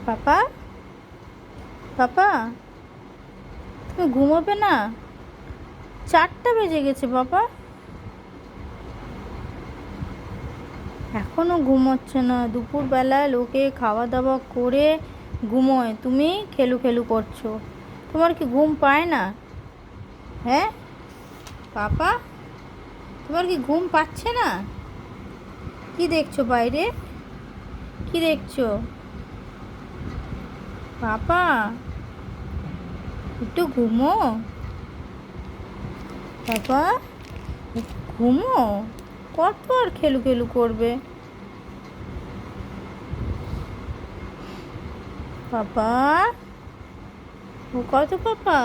পাপা, পাপা, তুমি ঘুমোবে না? 4টা বেজে গেছে বাবা, এখনো ঘুমোচ্ছে না। দুপুরবেলায় লোকে খাওয়া দাওয়া করে ঘুমোয়, তুমি খেলু খেলু করছো। তোমার কি ঘুম পায় না? হ্যাঁ পাপা, তোমার কি ঘুম পাচ্ছে না? কি দেখছো বাইরে? কি দেখছো পাপা? একটু ঘুমো পাপা, ঘুমো। কত আর খেলু খেলু করবে পাপা? ও কত পাপা,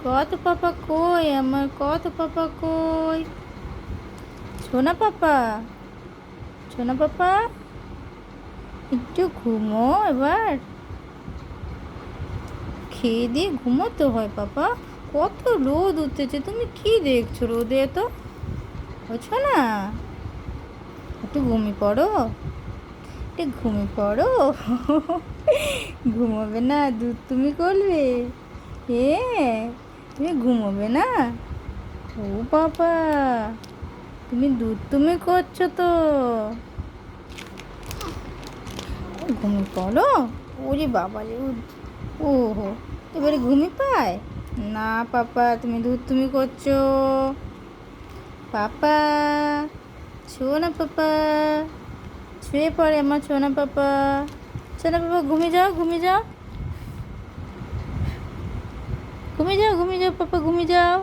কত পাপা কই আমার, কত পাপা কই? সোনা পাপা, সোনা পাপা, একটু ঘুমো এবার। খেয়ে দিয়ে ঘুমোতে হয় পাপা, কত রোদ উঠেছে, তুমি কি দেখছো রোদে? তো বুঝছো না, একটু ঘুমিয়ে পড়ো, একটু ঘুমিয়ে পড়ো। ঘুমোবে না? দুধ তুমি করবে? তুমি ঘুমোবে না? ও বাবা, তুমি দুধ তুমি করছো তো, ঘুমিয়ে পড়ো। ওরে বাবা রে, ও হো, এবারে ঘুমিয়ে পায় না পাপা, তুমি দুধ তুমি করছো। পাপা, শোনা পাপা, শুয়ে পড়ে আমার সোনা পাপা। সোনা পাপা ঘুমিয়ে যাও, ঘুমিয়ে যাও, ঘুমিয়ে যাও, ঘুমিয়ে যাও পাপা, ঘুমিয়ে যাও।